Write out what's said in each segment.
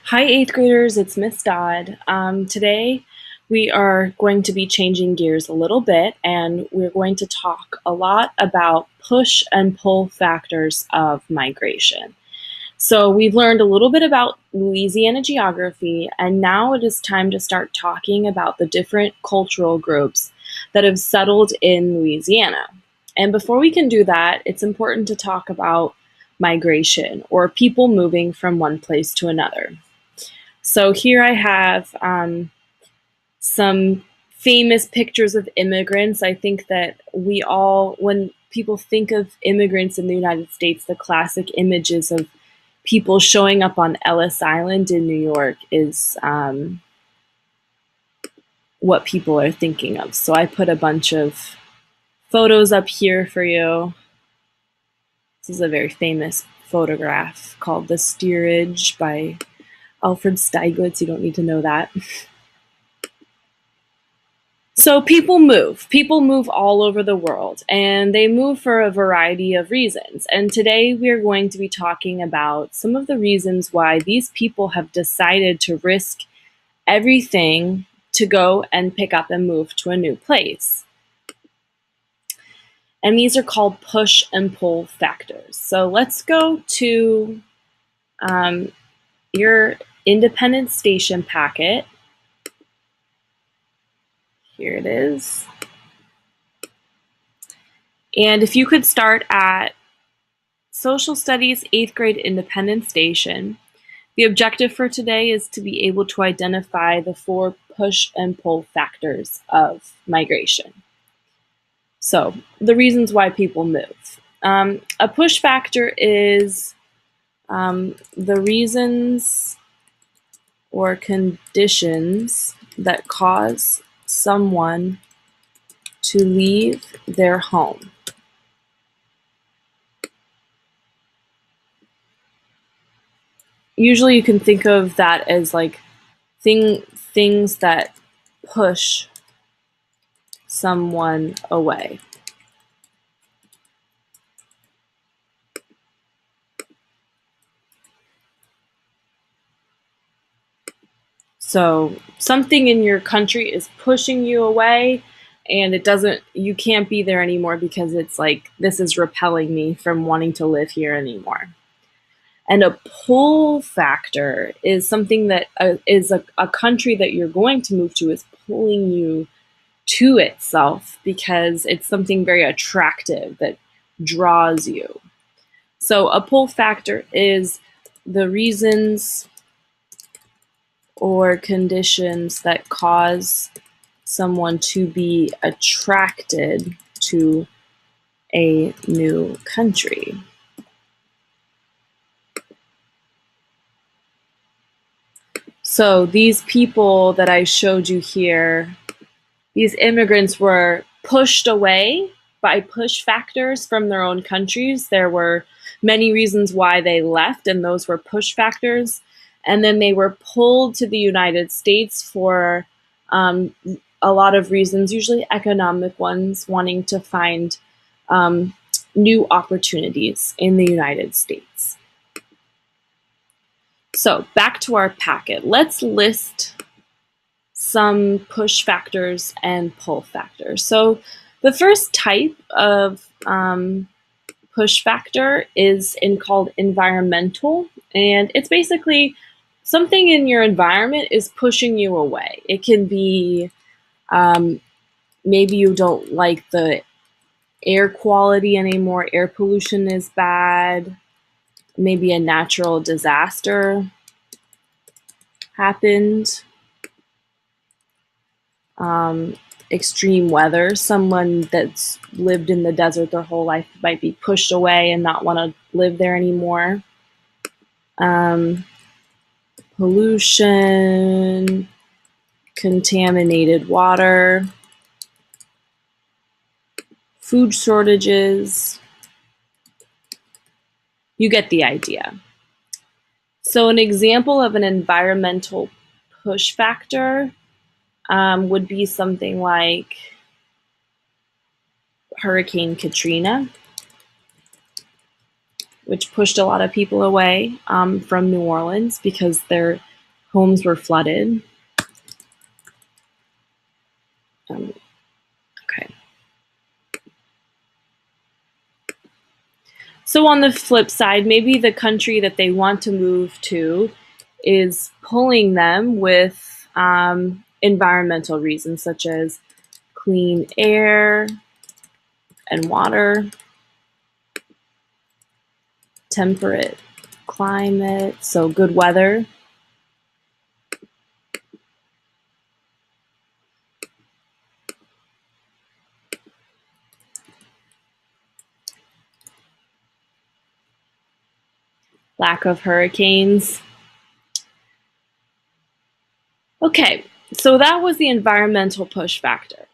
Hi, eighth graders, it's Miss Dodd. Today we are going to be changing gears a little bit and we're going to talk a lot about push and pull factors of migration. So we've learned a little bit about Louisiana geography, and now it is time to start talking about the different cultural groups that have settled in Louisiana. And before we can do that, it's important to talk about migration, or people moving from one place to another. So here I have some famous pictures of immigrants. I think that we all, when people think of immigrants in the United States, the classic images of people showing up on Ellis Island in New York is what people are thinking of. So I put a bunch of photos up here for you. This is a very famous photograph called The Steerage by Alfred Stieglitz. You don't need to know that. So people move. People move all over the world, and they move for a variety of reasons. And today we are going to be talking about some of the reasons why these people have decided to risk everything to go and pick up and move to a new place. And these are called push and pull factors. So let's go to your Independent Station packet. Here it is. And if you could start at Social Studies 8th grade Independent Station, the objective for today is to be able to identify the 4 push and pull factors of migration. So, the reasons why people move. A push factor is the reasons or conditions that cause someone to leave their home. Usually you can think of that as like things that push someone away. So something in your country is pushing you away, and you can't be there anymore because it's like, this is repelling me from wanting to live here anymore. And a pull factor is something that is a country that you're going to move to is pulling you to itself because it's something very attractive that draws you. So a pull factor is the reasons or conditions that cause someone to be attracted to a new country. So these people that I showed you here, these immigrants were pushed away by push factors from their own countries. There were many reasons why they left, and those were push factors. And then they were pulled to the United States for a lot of reasons, usually economic ones, wanting to find new opportunities in the United States. So back to our packet. Let's list some push factors and pull factors. So the first type of push factor is called environmental, and it's basically something in your environment is pushing you away. It can be maybe you don't like the air quality anymore, air pollution is bad, maybe a natural disaster happened, extreme weather. Someone that's lived in the desert their whole life might be pushed away and not want to live there anymore. Pollution, contaminated water, food shortages. You get the idea. So an example of an environmental push factor would be something like Hurricane Katrina, which pushed a lot of people away from New Orleans because their Homes were flooded. Okay. So on the flip side, maybe the country that they want to move to is pulling them with environmental reasons, such as clean air and water, temperate climate, so good weather. Lack of hurricanes. Okay, so that was the environmental push factor.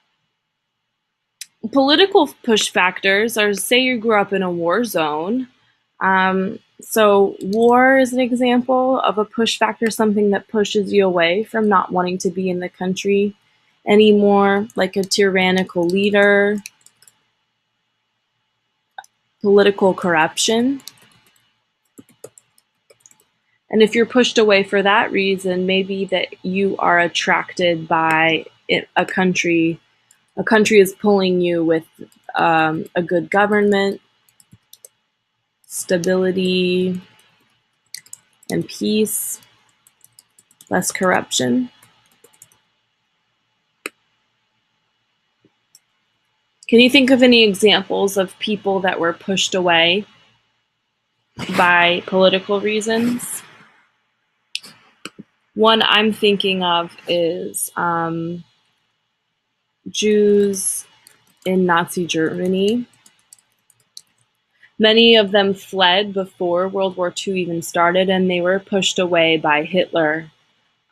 Political push factors are, say you grew up in a war zone. So war is an example of a push factor, something that pushes you away from not wanting to be in the country anymore, like a tyrannical leader. Political corruption. And if you're pushed away for that reason, maybe that you are attracted by a country is pulling you with a good government, stability, and peace, less corruption. Can you think of any examples of people that were pushed away by political reasons? One I'm thinking of is Jews in Nazi Germany. Many of them fled before World War II even started, and they were pushed away by Hitler.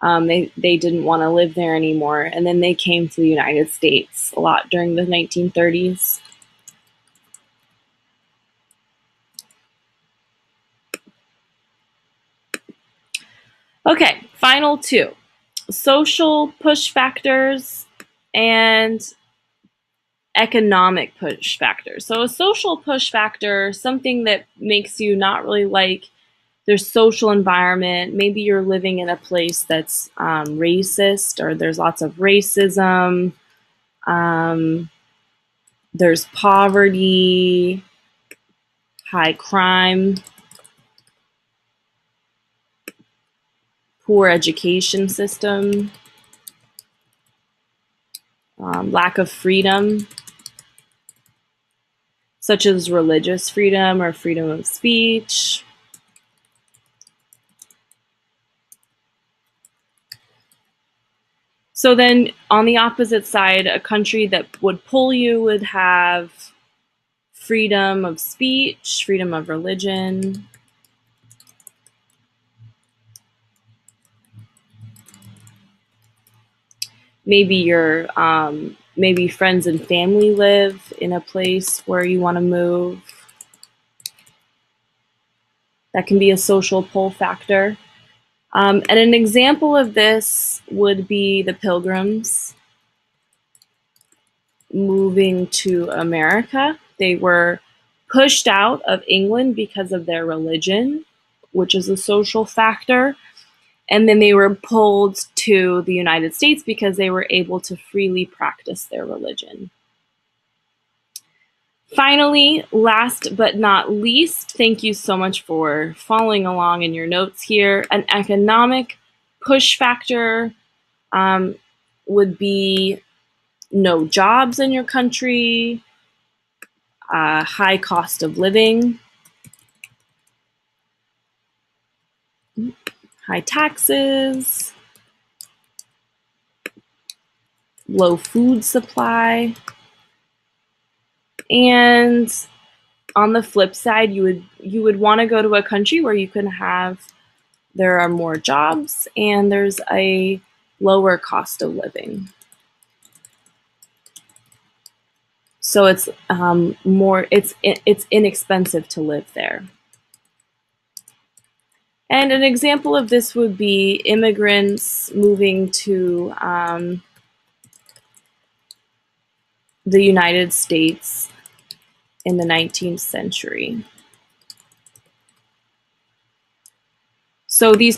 They didn't want to live there anymore, and then they came to the United States a lot during the 1930s. Okay, final two. Social push factors and economic push factors. So a social push factor, something that makes you not really like their social environment. Maybe you're living in a place that's racist, or there's lots of racism. There's poverty, high crime, poor education system, lack of freedom, such as religious freedom or freedom of speech. So then on the opposite side, a country that would pull you would have freedom of speech, freedom of religion. Maybe maybe friends and family live in a place where you want to move. That can be a social pull factor. And an example of this would be the Pilgrims moving to America. They were pushed out of England because of their religion, which is a social factor. And then they were pulled to the United States because they were able to freely practice their religion. Finally, last but not least, thank you so much for following along in your notes here. An economic push factor would be no jobs in your country, high cost of living, high taxes, low food supply. And on the flip side, you would want to go to a country where you can there are more jobs and there's a lower cost of living. So it's it's inexpensive to live there. And an example of this would be immigrants moving to the United States in the 19th century. So these